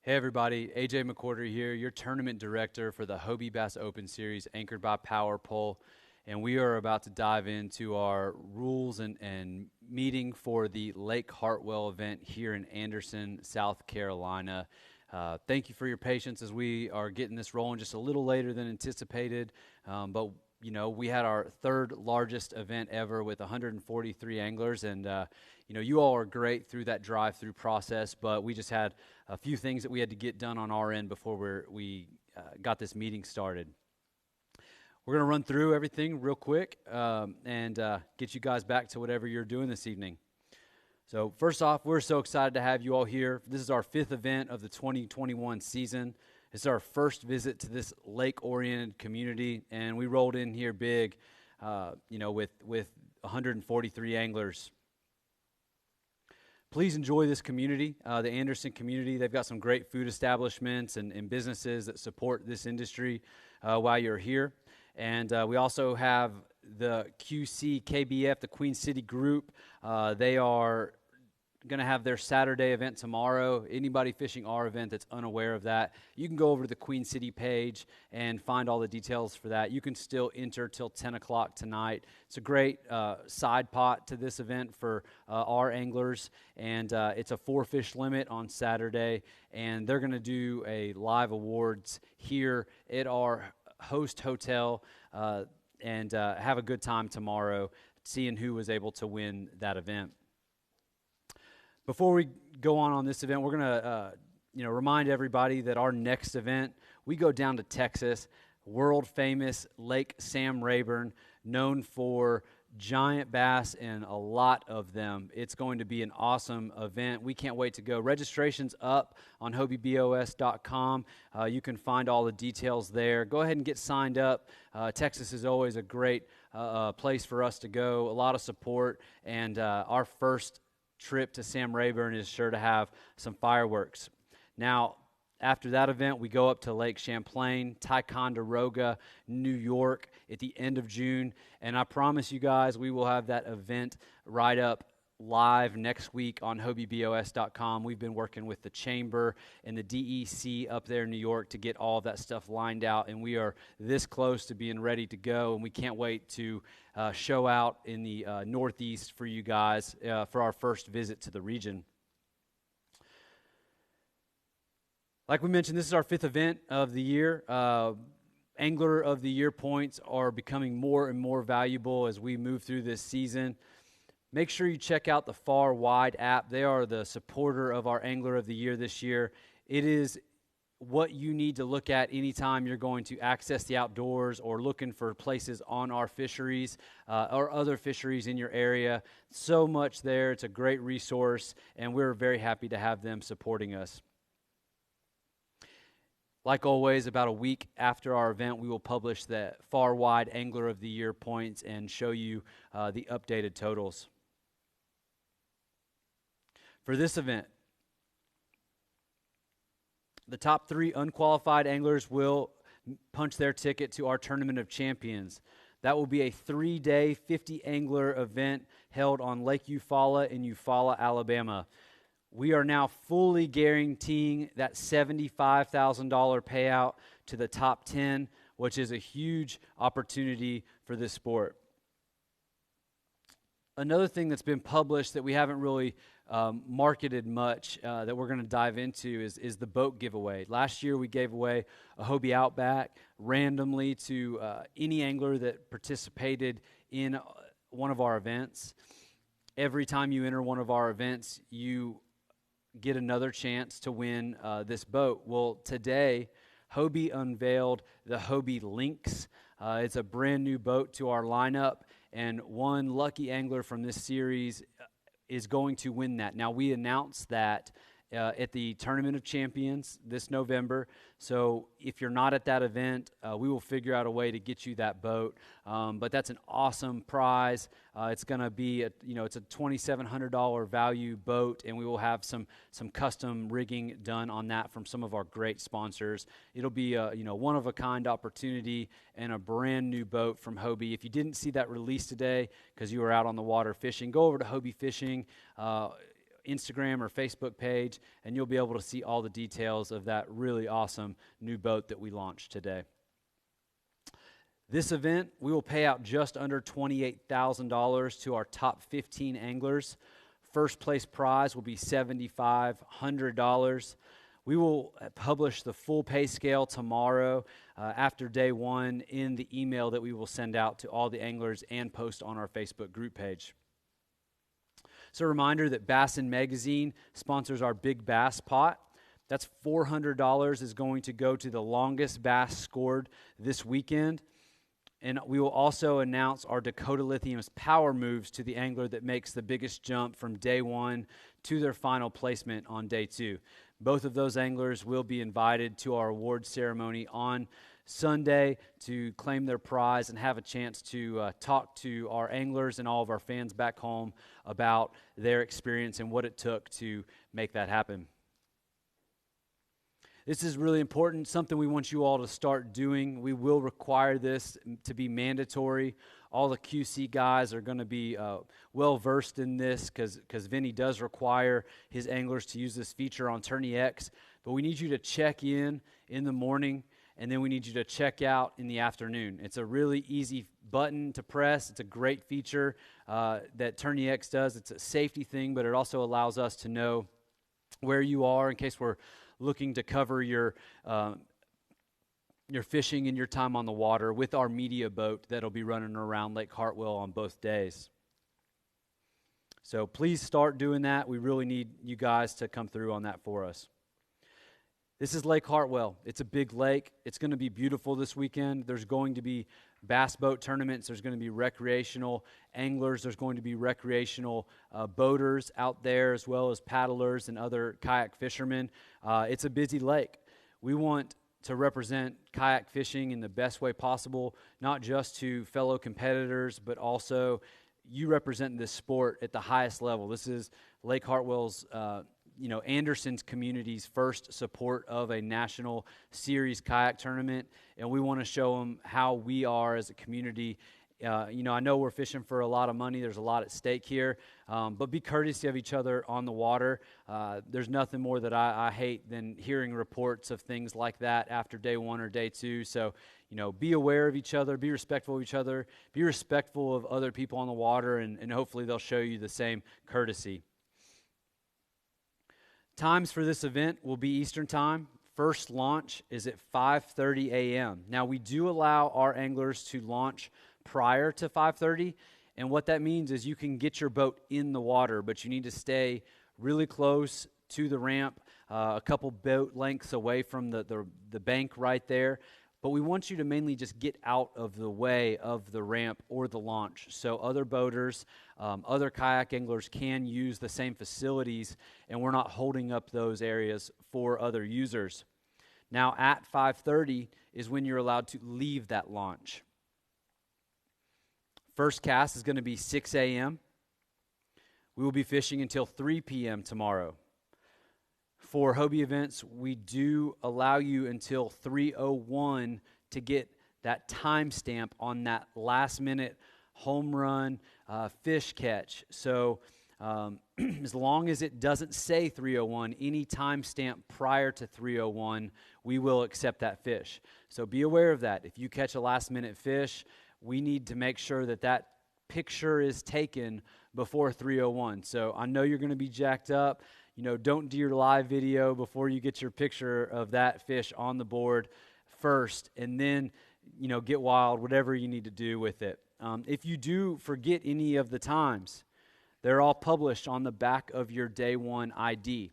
Hey everybody, AJ McCorder here, your tournament director for the Hobie Bass Open Series anchored by Power Pole. And we are about to dive into our rules and meeting for the Lake Hartwell event here in Anderson, South Carolina. Thank you for your patience as we are getting this rolling just a little later than anticipated. But you know, we had our third largest event ever with 143 anglers, and you all are great through that drive-through process, but we just had a few things that we had to get done on our end before we got this meeting started. We're going to run through everything real quick and get you guys back to whatever you're doing this evening. So first off, we're so excited to have you all here. This is our fifth event of the 2021 season. It's our first visit to this lake-oriented community, and we rolled in here big, with 143 anglers. Please enjoy this community, the Anderson community. They've got some great food establishments and businesses that support this industry while you're here. And we also have the QC KBF, the Queen City Group. They are going to have their Saturday event tomorrow. Anybody fishing our event that's unaware of that, you can go over to the Queen City page and find all the details for that. You can still enter till 10 o'clock tonight. It's a great side pot to this event for our anglers, and it's a 4-fish limit on Saturday, and they're going to do a live awards here at our host hotel and have a good time tomorrow seeing who was able to win that event. Before we go on this event, we're going to remind everybody that our next event, we go down to Texas, world-famous Lake Sam Rayburn, known for giant bass and a lot of them. It's going to be an awesome event. We can't wait to go. Registration's up on hobiebos.com. You can find all the details there. Go ahead and get signed up. Texas is always a great place for us to go, a lot of support, and our first trip to Sam Rayburn is sure to have some fireworks. Now, after that event, we go up to Lake Champlain, Ticonderoga, New York at the end of June, and I promise you guys we will have that event right up live next week on hobiebos.com. We've been working with the Chamber and the DEC up there in New York to get all of that stuff lined out, and we are this close to being ready to go, and we can't wait to show out in the Northeast for you guys for our first visit to the region. Like we mentioned, this is our fifth event of the year. Angler of the Year points are becoming more and more valuable as we move through this season. Make sure you check out the Far Wide app. They are the supporter of our Angler of the Year this year. It is what you need to look at anytime you're going to access the outdoors or looking for places on our fisheries or other fisheries in your area. So much there. It's a great resource, and we're very happy to have them supporting us. Like always, about a week after our event, we will publish the Far Wide Angler of the Year points and show you the updated totals. For this event, the top 3 unqualified anglers will punch their ticket to our Tournament of Champions. That will be a 3-day, 50-angler event held on Lake Eufaula in Eufaula, Alabama. We are now fully guaranteeing that $75,000 payout to the top 10, which is a huge opportunity for this sport. Another thing that's been published that we haven't really marketed much that we're going to dive into is the boat giveaway. Last year we gave away a Hobie Outback randomly to any angler that participated in one of our events. Every time you enter one of our events, you get another chance to win this boat. Well, today, Hobie unveiled the Hobie Lynx. It's a brand new boat to our lineup, and one lucky angler from this series is going to win that. Now, we announced that at the Tournament of Champions this November. So if you're not at that event, we will figure out a way to get you that boat. But that's an awesome prize. It's going to be it's a $2,700 value boat, and we will have some custom rigging done on that from some of our great sponsors. It'll be a one of a kind opportunity and a brand new boat from Hobie. If you didn't see that release today because you were out on the water fishing, go over to Hobie Fishing. Instagram or Facebook page, and you'll be able to see all the details of that really awesome new boat that we launched today. This event, we will pay out just under $28,000 to our top 15 anglers. First place prize will be $7,500. We will publish the full pay scale tomorrow after day one in the email that we will send out to all the anglers and post on our Facebook group page. So a reminder that Bassin Magazine sponsors our Big Bass Pot. That's $400 is going to go to the longest bass scored this weekend. And we will also announce our Dakota Lithium's power moves to the angler that makes the biggest jump from day one to their final placement on day two. Both of those anglers will be invited to our award ceremony on Sunday to claim their prize and have a chance to talk to our anglers and all of our fans back home about their experience and what it took to make that happen. This is really important, something we want you all to start doing. We will require this to be mandatory. All the QC guys are going to be well-versed in this because Vinny does require his anglers to use this feature on Tourney X. But we need you to check in the morning, and then we need you to check out in the afternoon. It's a really easy button to press. It's a great feature that Tourney X does. It's a safety thing, but it also allows us to know where you are in case we're looking to cover your fishing and your time on the water with our media boat that'll be running around Lake Hartwell on both days. So please start doing that. We really need you guys to come through on that for us. This is Lake Hartwell. It's a big lake. It's going to be beautiful this weekend. There's going to be bass boat tournaments. There's going to be recreational anglers. There's going to be recreational boaters out there, as well as paddlers and other kayak fishermen. It's a busy lake. We want to represent kayak fishing in the best way possible, not just to fellow competitors, but also you represent this sport at the highest level. This is Lake Hartwell's Anderson's community's first support of a national series kayak tournament, and we want to show them how we are as a community. I know we're fishing for a lot of money. There's a lot at stake here, but be courteous of each other on the water. There's nothing more that I hate than hearing reports of things like that after day one or day two. So, be aware of each other, be respectful of each other, be respectful of other people on the water, and hopefully they'll show you the same courtesy. Times for this event will be Eastern Time. First launch is at 5:30 a.m. Now, we do allow our anglers to launch prior to 5:30, and what that means is you can get your boat in the water, but you need to stay really close to the ramp, a couple boat lengths away from the bank right there. But we want you to mainly just get out of the way of the ramp or the launch so other boaters, other kayak anglers can use the same facilities, and we're not holding up those areas for other users. Now, at 5:30 is when you're allowed to leave that launch. First cast is going to be 6 a.m. We will be fishing until 3 p.m. tomorrow. For Hobie events, we do allow you until 3:01 to get that timestamp on that last-minute home run fish catch. So as long as it doesn't say 3:01, any timestamp prior to 3:01, we will accept that fish. So be aware of that. If you catch a last-minute fish, we need to make sure that that picture is taken before 3:01. So I know you're going to be jacked up. Don't do your live video before you get your picture of that fish on the board first, and then, get wild, whatever you need to do with it. If you do forget any of the times, they're all published on the back of your day one ID.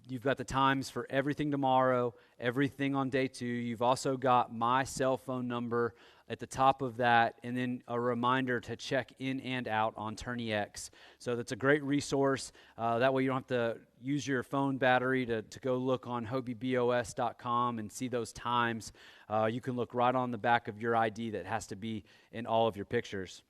You've got the times for everything tomorrow, everything on day two. You've also got my cell phone number at the top of that, and then a reminder to check in and out on Tourney X. So that's a great resource. That way you don't have to use your phone battery to go look on hobiebos.com and see those times. You can look right on the back of your ID that has to be in all of your pictures.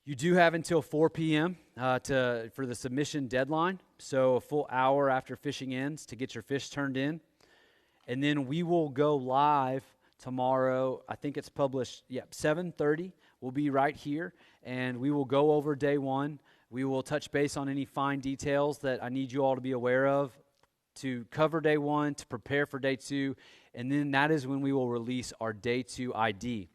You do have until 4 p.m. For the submission deadline, so a full hour after fishing ends to get your fish turned in. And then we will go live tomorrow. I think it's published, 7:30. We'll be right here, and we will go over day one. We will touch base on any fine details that I need you all to be aware of to cover day one, to prepare for day two, and then that is when we will release our day two ID.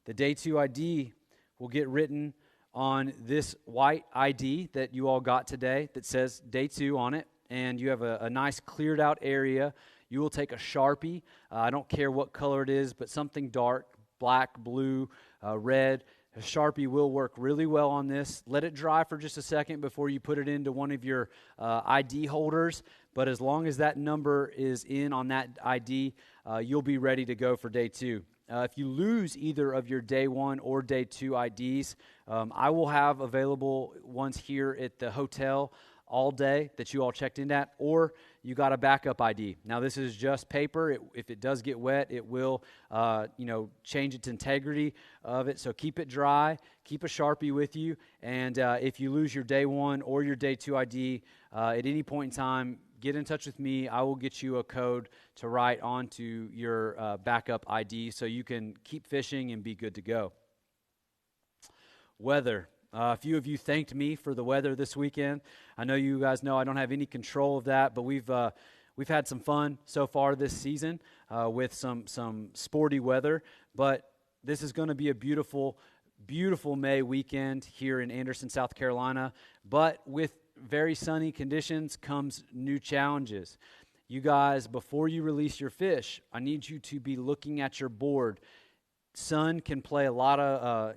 The day two ID will get written on this white ID that you all got today that says day two on it, and you have a nice cleared out area. You will take a Sharpie, I don't care what color it is, but something dark, black, blue, red. A Sharpie will work really well on this. Let it dry for just a second before you put it into one of your ID holders, but as long as that number is in on that ID, you'll be ready to go for day two. If you lose either of your day one or day two IDs, I will have available ones here at the hotel all day that you all checked in at, or you got a backup ID. Now, this is just paper. If it does get wet, it will, change its integrity of it. So keep it dry. Keep a Sharpie with you. And if you lose your day one or your day two ID at any point in time, get in touch with me. I will get you a code to write onto your backup ID so you can keep fishing and be good to go. Weather. A few of you thanked me for the weather this weekend. I know you guys know I don't have any control of that, but we've had some fun so far this season with some sporty weather. But this is going to be a beautiful, beautiful May weekend here in Anderson, South Carolina. But with very sunny conditions comes new challenges. You guys, before you release your fish, I need you to be looking at your board. Sun can play a lot of,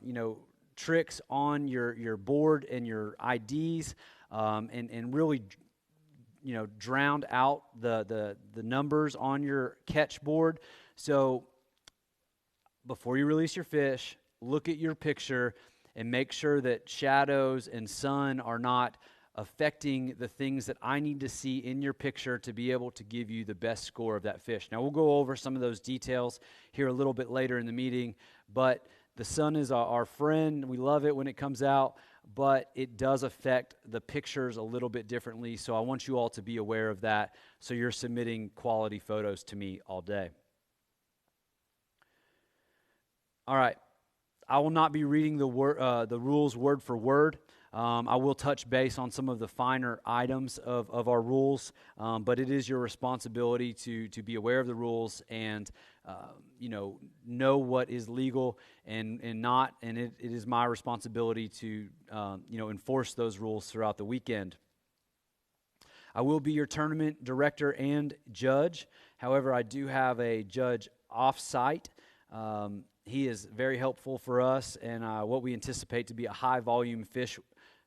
tricks on your board and your IDs, and really, drowned out the numbers on your catch board. So before you release your fish, look at your picture and make sure that shadows and sun are not affecting the things that I need to see in your picture to be able to give you the best score of that fish. Now, we'll go over some of those details here a little bit later in the meeting, but the sun is our friend. We love it when it comes out, but it does affect the pictures a little bit differently, so I want you all to be aware of that so you're submitting quality photos to me all day. All right. I will not be reading the rules word for word. I will touch base on some of the finer items of our rules, but it is your responsibility to be aware of the rules and know what is legal and not, and it is my responsibility to enforce those rules throughout the weekend. I will be your tournament director and judge. However, I do have a judge off-site. He is very helpful for us and what we anticipate to be a high-volume fish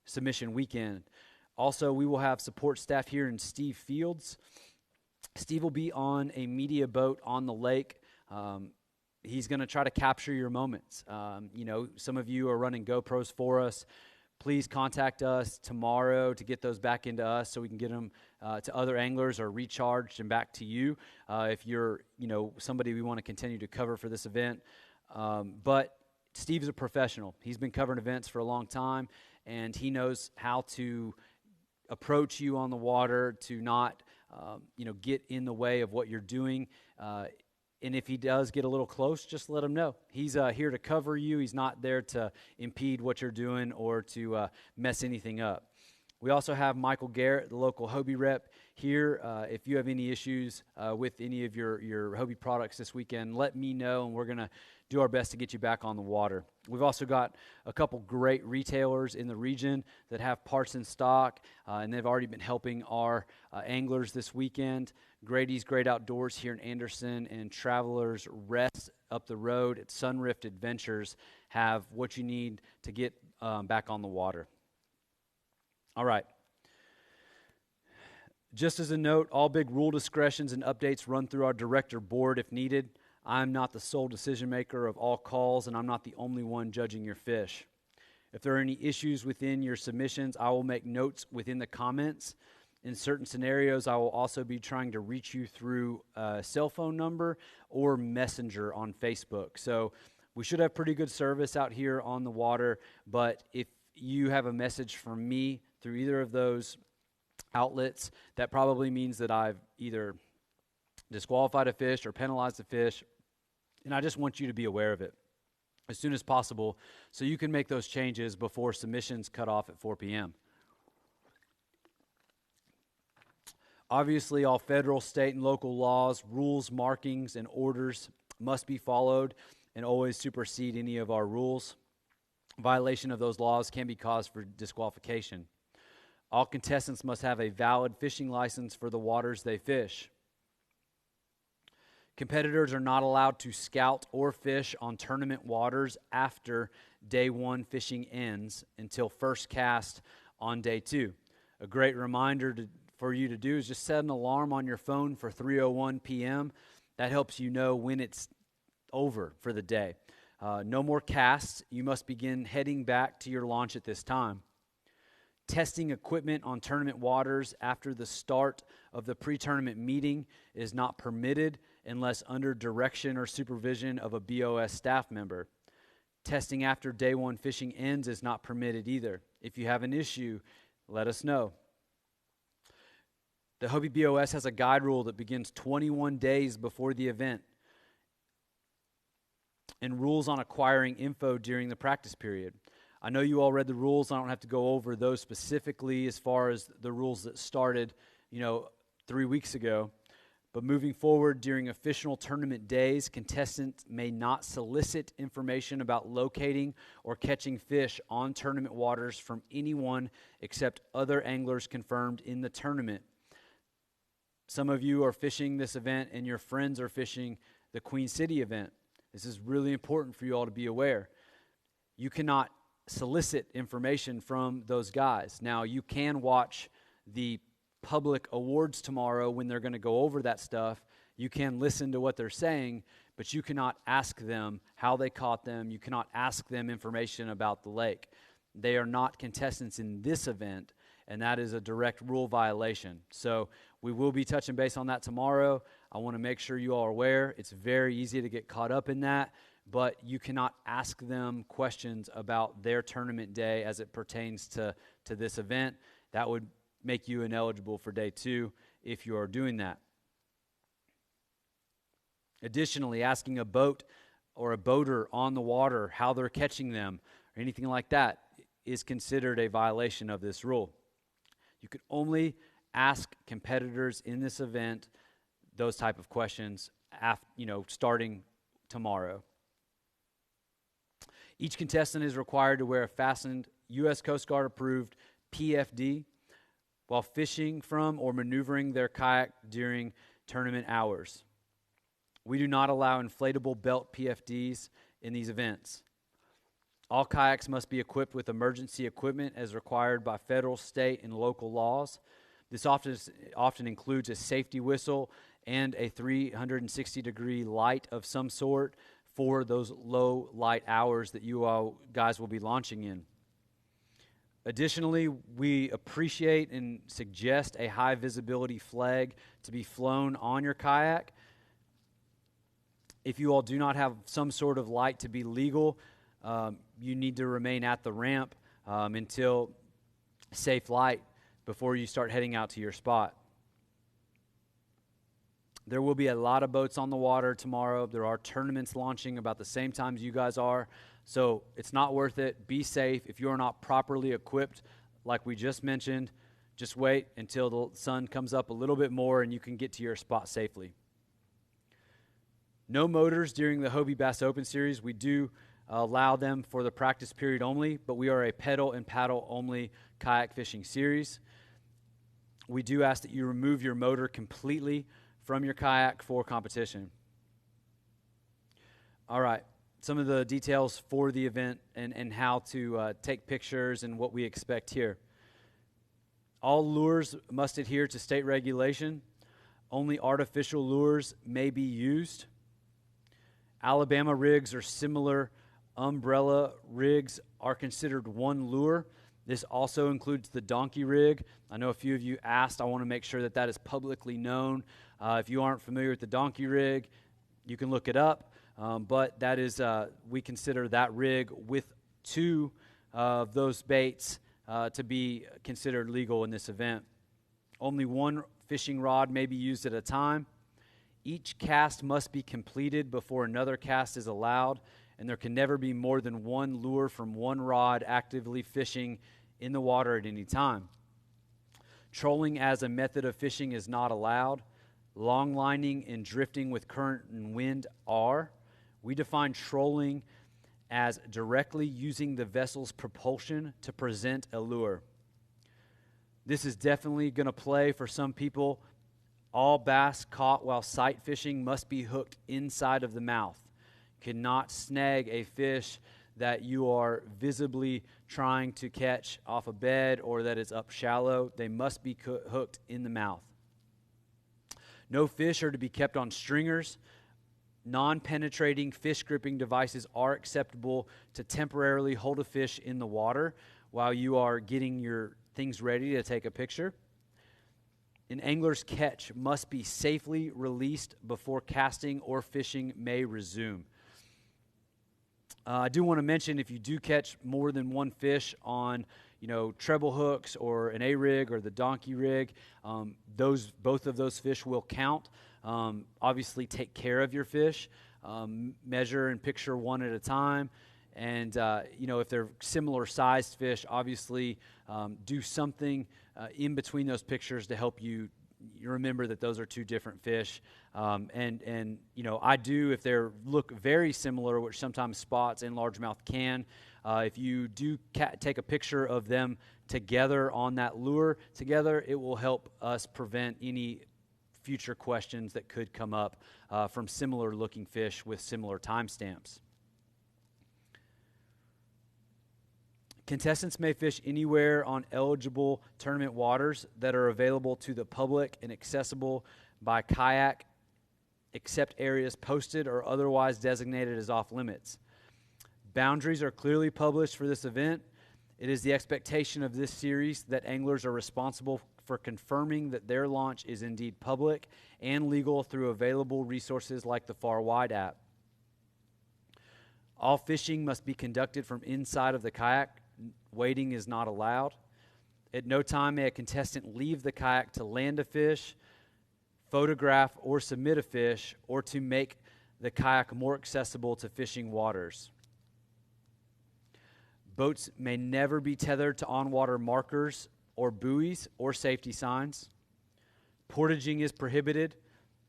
submission weekend. Also, we will have support staff here in Steve Fields. Steve will be on a media boat on the lake. He's going to try to capture your moments. Some of you are running GoPros for us. Please contact us tomorrow to get those back into us so we can get them to other anglers or recharged and back to you if you're somebody we want to continue to cover for this event. But Steve's a professional. He's been covering events for a long time, and he knows how to approach you on the water to not, get in the way of what you're doing. And if he does get a little close, just let him know. He's here to cover you. He's not there to impede what you're doing or to mess anything up. We also have Michael Garrett, the local Hobie rep, here. If you have any issues with any of your Hobie products this weekend, let me know, and we're going to do our best to get you back on the water. We've also got a couple great retailers in the region that have parts in stock, and they've already been helping our anglers this weekend. Grady's Great Outdoors here in Anderson and Travelers Rest up the road at Sunrift Adventures have what you need to get back on the water. All right. Just as a note, all big rule discretions and updates run through our director board if needed. I'm not the sole decision maker of all calls, and I'm not the only one judging your fish. If there are any issues within your submissions, I will make notes within the comments. In certain scenarios, I will also be trying to reach you through a cell phone number or messenger on Facebook. So we should have pretty good service out here on the water, but if you have a message from me through either of those outlets, that probably means that I've either disqualified a fish or penalized a fish, and I just want you to be aware of it as soon as possible so you can make those changes before submissions cut off at 4 p.m. Obviously, all federal, state, and local laws, rules, markings, and orders must be followed and always supersede any of our rules. Violation of those laws can be cause for disqualification. All contestants must have a valid fishing license for the waters they fish. Competitors are not allowed to scout or fish on tournament waters after day one fishing ends until first cast on day two. A great reminder for you to do is just set an alarm on your phone for 3:01 p.m. That helps you know when it's over for the day. No more casts. You must begin heading back to your launch at this time. Testing equipment on tournament waters after the start of the pre-tournament meeting is not permitted unless under direction or supervision of a BOS staff member. Testing after day one fishing ends is not permitted either. If you have an issue, let us know. The Hobie BOS has a guide rule that begins 21 days before the event and rules on acquiring info during the practice period. I know you all read the rules. I don't have to go over those specifically as far as the rules that started, 3 weeks ago. But moving forward, during official tournament days, contestants may not solicit information about locating or catching fish on tournament waters from anyone except other anglers confirmed in the tournament. Some of you are fishing this event and your friends are fishing the Queen City event. This is really important for you all to be aware. You cannot solicit information from those guys. Now, you can watch the public awards tomorrow when they're going to go over that stuff. You can listen to what they're saying, but you cannot ask them how they caught them. You cannot ask them information about the lake. They are not contestants in this event, and that is a direct rule violation. So we will be touching base on that tomorrow. I want to make sure you all are aware. It's very easy to get caught up in that, but you cannot ask them questions about their tournament day as it pertains to this event. That would make you ineligible for day two if you are doing that. Additionally, asking a boat or a boater on the water how they're catching them or anything like that is considered a violation of this rule. You can only ask competitors in this event those type of questions starting tomorrow. Each contestant is required to wear a fastened U.S. Coast Guard approved PFD while fishing from or maneuvering their kayak during tournament hours. We do not allow inflatable belt PFDs in these events. All kayaks must be equipped with emergency equipment as required by federal, state, and local laws. This often includes a safety whistle and a 360-degree light of some sort for those low light hours that you all guys will be launching in. Additionally, we appreciate and suggest a high visibility flag to be flown on your kayak. If you all do not have some sort of light to be legal, you need to remain at the ramp until safe light before you start heading out to your spot. There will be a lot of boats on the water tomorrow. There are tournaments launching about the same time as you guys are, so it's not worth it. Be safe. If you are not properly equipped, like we just mentioned, just wait until the sun comes up a little bit more and you can get to your spot safely. No motors during the Hobie Bass Open Series. We do allow them for the practice period only, but we are a pedal and paddle only kayak fishing series. We do ask that you remove your motor completely from your kayak for competition. All right, some of the details for the event and how to take pictures and what we expect here. All lures must adhere to state regulation. Only artificial lures may be used. Alabama rigs or similar umbrella rigs are considered one lure. This also includes the donkey rig. I know a few of you asked. I want to make sure that that is publicly known. If you aren't familiar with the donkey rig, you can look it up. But that is, we consider that rig with two of those baits to be considered legal in this event. Only one fishing rod may be used at a time. Each cast must be completed before another cast is allowed, and there can never be more than one lure from one rod actively fishing in the water at any time. Trolling as a method of fishing is not allowed. Long lining and drifting with current and wind are. We define trolling as directly using the vessel's propulsion to present a lure. This is definitely going to play for some people. All bass caught while sight fishing must be hooked inside of the mouth. Cannot snag a fish that you are visibly trying to catch off a bed or that is up shallow. They must be hooked in the mouth. No fish are to be kept on stringers. Non-penetrating fish gripping devices are acceptable to temporarily hold a fish in the water while you are getting your things ready to take a picture. An angler's catch must be safely released before casting or fishing may resume. I do want to mention, if you do catch more than one fish on, treble hooks or an A-rig or the donkey rig, both of those fish will count. Obviously, take care of your fish. Measure and picture one at a time. And, if they're similar sized fish, obviously do something in between those pictures to help you remember that those are two different fish. I do, if they look very similar, which sometimes spots and largemouth can, if you do take a picture of them together on that lure together, it will help us prevent any future questions that could come up from similar looking fish with similar timestamps. Contestants may fish anywhere on eligible tournament waters that are available to the public and accessible by kayak, except areas posted or otherwise designated as off limits. Boundaries are clearly published for this event. It is the expectation of this series that anglers are responsible for confirming that their launch is indeed public and legal through available resources like the Far Wide app. All fishing must be conducted from inside of the kayak. Wading is not allowed. At no time may a contestant leave the kayak to land a fish, photograph or submit a fish, or to make the kayak more accessible to fishing waters. Boats may never be tethered to on-water markers or buoys or safety signs. Portaging is prohibited.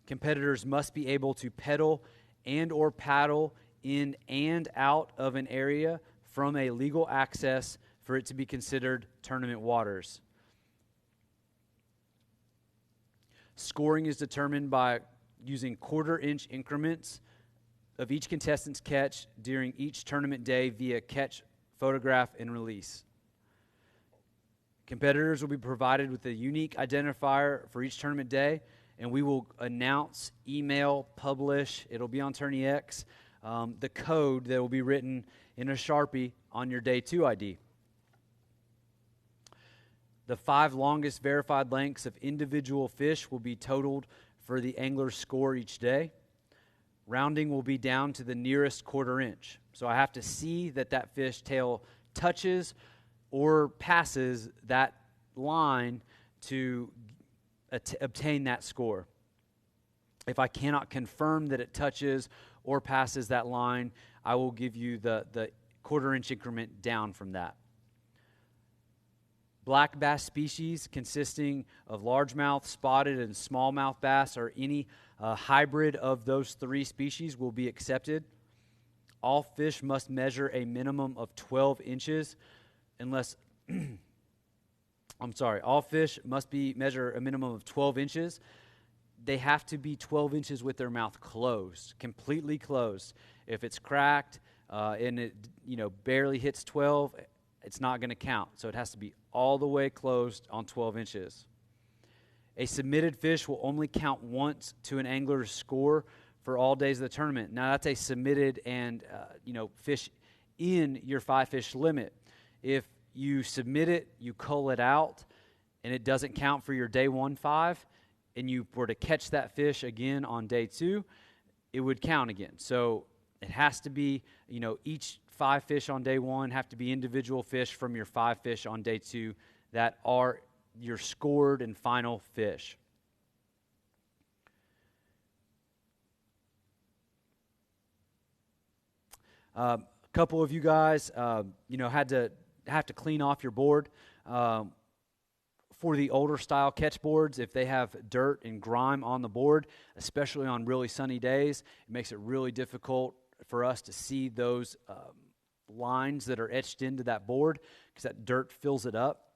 Competitors must be able to pedal and or paddle in and out of an area from a legal access for it to be considered tournament waters. Scoring is determined by using quarter-inch increments of each contestant's catch during each tournament day via catch, photograph, and release. Competitors will be provided with a unique identifier for each tournament day, and we will announce, email, publish, it'll be on Tourney X, the code that will be written in a Sharpie on your day 2 ID. The 5 longest verified lengths of individual fish will be totaled for the angler's score each day. Rounding will be down to the nearest quarter inch. So I have to see that fish tail touches or passes that line to obtain that score. If I cannot confirm that it touches or passes that line, I will give you the quarter-inch increment down from that. Black bass species consisting of largemouth, spotted, and smallmouth bass, or any hybrid of those 3 species, will be accepted. All fish must measure a minimum of 12 inches unless all fish must measure a minimum of 12 inches. They have to be 12 inches with their mouth closed, completely closed. If it's cracked and it barely hits 12, it's not going to count. So it has to be all the way closed on 12 inches. A submitted fish will only count once to an angler's score for all days of the tournament. Now that's a submitted and fish in your 5-fish limit. If you submit it, you cull it out, and it doesn't count for your day 1 5, and you were to catch that fish again on day 2, it would count again. So it has to be, each 5 fish on day 1 have to be individual fish from your 5 fish on day 2 that are your scored and final fish. A couple of you guys, have to clean off your board. For the older style catch boards, if they have dirt and grime on the board, especially on really sunny days, it makes it really difficult for us to see those lines that are etched into that board because that dirt fills it up.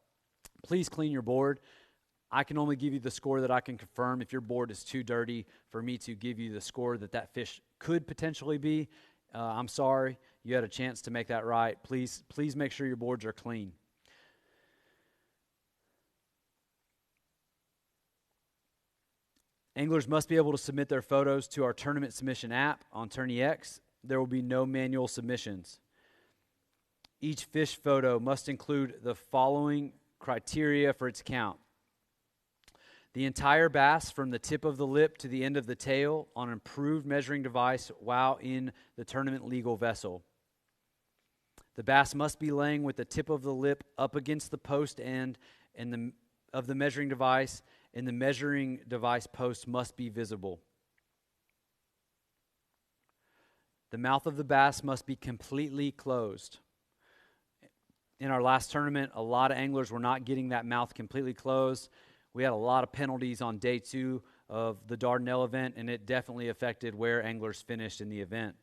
Please clean your board. I can only give you the score that I can confirm. If your board is too dirty for me to give you the score that fish could potentially be, I'm sorry. You had a chance to make that right. Please make sure your boards are clean. Anglers must be able to submit their photos to our tournament submission app on TourneyX. There will be no manual submissions. Each fish photo must include the following criteria for its count: the entire bass from the tip of the lip to the end of the tail on an approved measuring device while in the tournament legal vessel. The bass must be laying with the tip of the lip up against the post end of the measuring device, and the measuring device post must be visible. The mouth of the bass must be completely closed. In our last tournament, a lot of anglers were not getting that mouth completely closed. We had a lot of penalties on day 2 of the Dardanelle event, and it definitely affected where anglers finished in the event.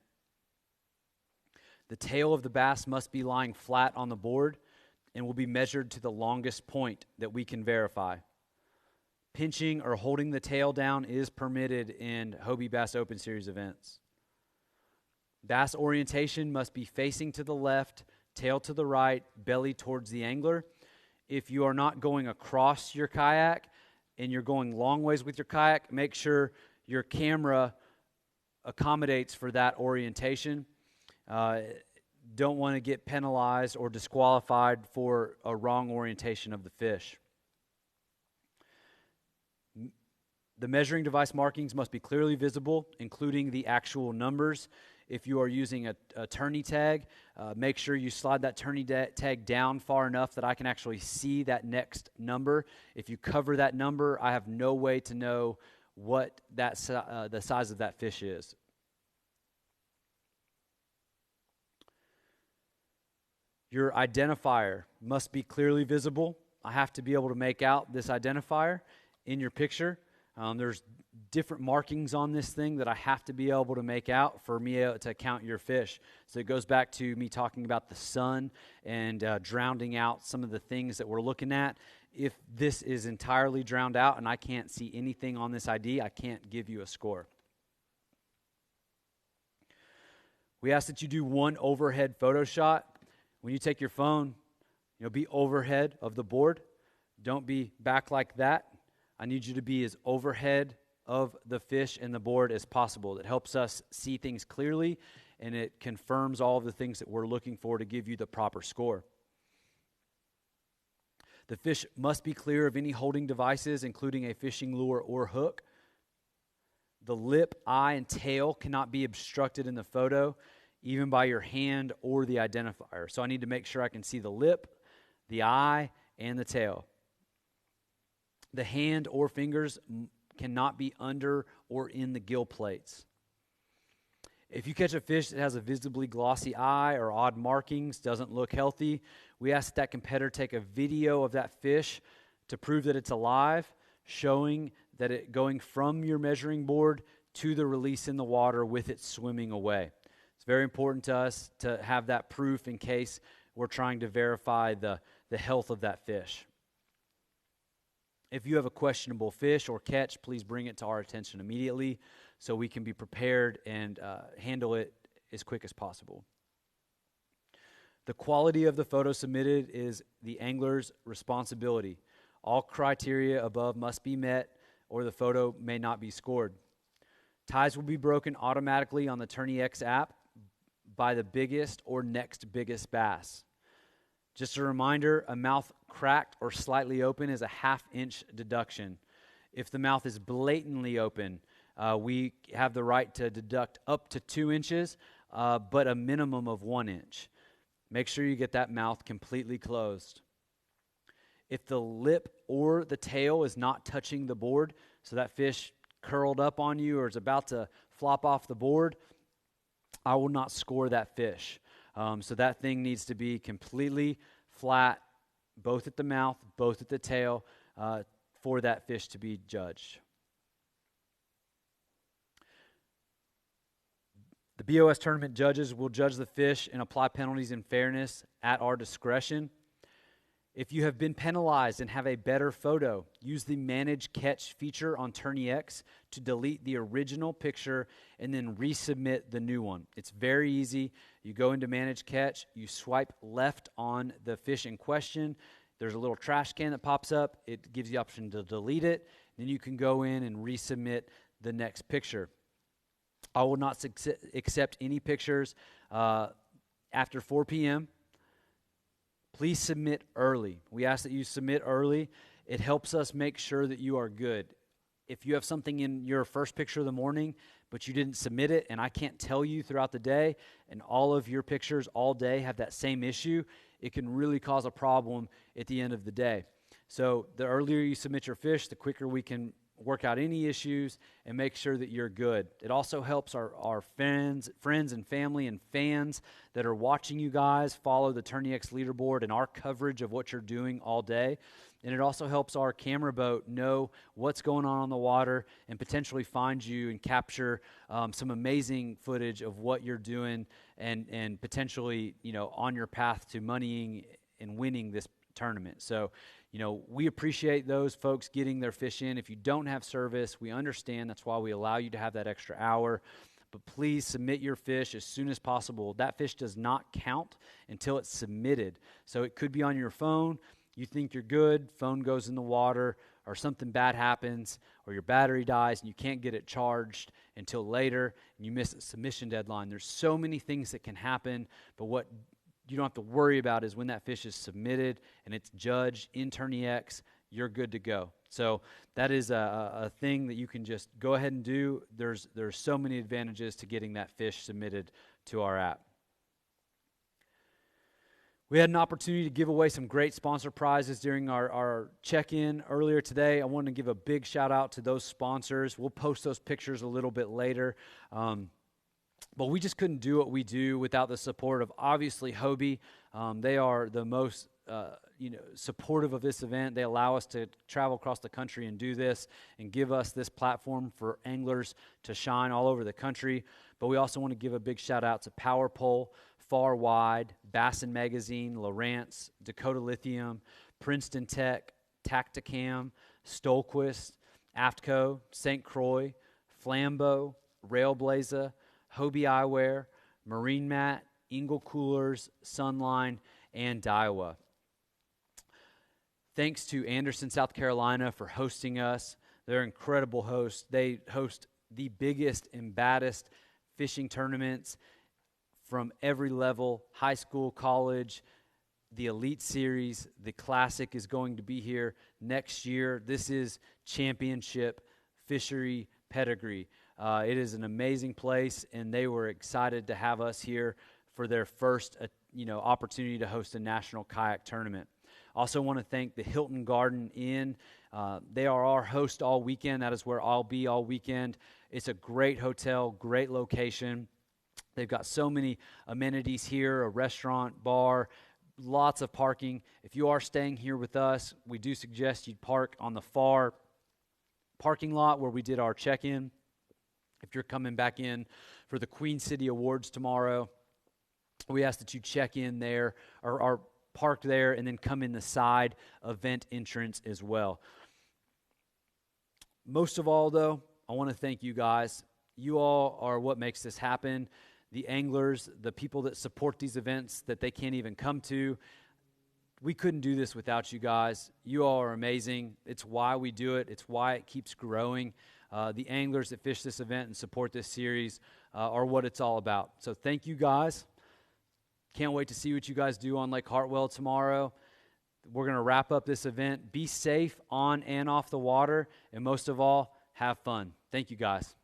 The tail of the bass must be lying flat on the board and will be measured to the longest point that we can verify. Pinching or holding the tail down is permitted in Hobie Bass Open Series events. Bass orientation must be facing to the left, tail to the right, belly towards the angler. If you are not going across your kayak and you're going long ways with your kayak, make sure your camera accommodates for that orientation. Don't want to get penalized or disqualified for a wrong orientation of the fish. The measuring device markings must be clearly visible, including the actual numbers. If you are using a tourney tag, make sure you slide that tourney tag down far enough that I can actually see that next number. If you cover that number, I have no way to know what the size of that fish is. Your identifier must be clearly visible. I have to be able to make out this identifier in your picture. There's different markings on this thing that I have to be able to make out for me to count your fish. So it goes back to me talking about the sun and drowning out some of the things that we're looking at. If this is entirely drowned out and I can't see anything on this ID, I can't give you a score. We ask that you do one overhead photo shot. When you take your phone, be overhead of the board. Don't be back like that. I need you to be as overhead of the fish and the board as possible. It helps us see things clearly, and it confirms all of the things that we're looking for to give you the proper score. The fish must be clear of any holding devices, including a fishing lure or hook. The lip, eye, and tail cannot be obstructed in the photo, even by your hand or the identifier. So I need to make sure I can see the lip, the eye, and the tail. The hand or fingers cannot be under or in the gill plates. If you catch a fish that has a visibly glossy eye or odd markings, doesn't look healthy, we ask that competitor take a video of that fish to prove that it's alive, showing that it going from your measuring board to the release in the water with it swimming away. It's very important to us to have that proof in case we're trying to verify the health of that fish. If you have a questionable fish or catch, please bring it to our attention immediately so we can be prepared and handle it as quick as possible. The quality of the photo submitted is the angler's responsibility. All criteria above must be met or the photo may not be scored. Ties will be broken automatically on the TourneyX app by the biggest or next biggest bass. Just a reminder, a mouth cracked or slightly open is a half-inch deduction. If the mouth is blatantly open, we have the right to deduct up to 2 inches, but a minimum of 1 inch. Make sure you get that mouth completely closed. If the lip or the tail is not touching the board, so that fish curled up on you or is about to flop off the board, I will not score that fish. So that thing needs to be completely flat, both at the mouth, both at the tail. for that fish to be judged. The BOS tournament judges will judge the fish and apply penalties in fairness at our discretion. If you have been penalized and have a better photo, use the Manage Catch feature on TourneyX to delete the original picture and then resubmit the new one. It's very easy. You go into Manage Catch, you swipe left on the fish in question. There's a little trash can that pops up. It gives you the option to delete it. Then you can go in and resubmit the next picture. I will not accept any pictures after 4 p.m. Please submit early. We ask that you submit early. It helps us make sure that you are good. If you have something in your first picture of the morning, but you didn't submit it, and I can't tell you throughout the day, and all of your pictures all day have that same issue, it can really cause a problem at the end of the day. So the earlier you submit your fish, the quicker we can work out any issues and make sure that you're good. It also helps our friends and family and fans that are watching you guys follow the TourneyX leaderboard and our coverage of what you're doing all day. And it also helps our camera boat know what's going on the water and potentially find you and capture some amazing footage of what you're doing and potentially, on your path to moneying and winning this tournament. So, we appreciate those folks getting their fish in. If you don't have service, we understand. That's why we allow you to have that extra hour. But please submit your fish as soon as possible. That fish does not count until it's submitted. So it could be on your phone. You think you're good, phone goes in the water, or something bad happens, or your battery dies and you can't get it charged until later, and you miss the submission deadline. There's so many things that can happen, but what you don't have to worry about is when that fish is submitted and it's judged in TourneyX, you're good to go. So that is a thing that you can just go ahead and do. There's so many advantages to getting that fish submitted to our app. We had an opportunity to give away some great sponsor prizes during our check-in earlier today. I want to give a big shout out to those sponsors. We'll post those pictures a little bit later. But we just couldn't do what we do without the support of, obviously, Hobie. They are the most supportive of this event. They allow us to travel across the country and do this and give us this platform for anglers to shine all over the country. But we also want to give a big shout out to Power Pole, Far Wide, Bassin Magazine, Lowrance, Dakota Lithium, Princeton Tech, Tacticam, Stolquist, Aftco, St. Croix, Flambeau, Railblaza, Hobie Eyewear, Marine Mat, Engel Coolers, Sunline, and Daiwa. Thanks to Anderson, South Carolina for hosting us. They're incredible hosts. They host the biggest and baddest fishing tournaments from every level, high school, college, the Elite Series. The Classic is going to be here next year. This is championship fishery pedigree. It is an amazing place, and they were excited to have us here for their first opportunity to host a national kayak tournament. Also want to thank the Hilton Garden Inn. They are our host all weekend. That is where I'll be all weekend. It's a great hotel, great location. They've got so many amenities here, a restaurant, bar, lots of parking. If you are staying here with us, we do suggest you park on the far parking lot where we did our check-in. If you're coming back in for the Queen City Awards tomorrow, we ask that you check in there or park there and then come in the side event entrance as well. Most of all, though, I want to thank you guys. You all are what makes this happen. The anglers, the people that support these events that they can't even come to. We couldn't do this without you guys. You all are amazing. It's why we do it. It's why it keeps growing. The anglers that fish this event and support this series are what it's all about. So thank you guys. Can't wait to see what you guys do on Lake Hartwell tomorrow. We're going to wrap up this event. Be safe on and off the water, and most of all, have fun. Thank you guys.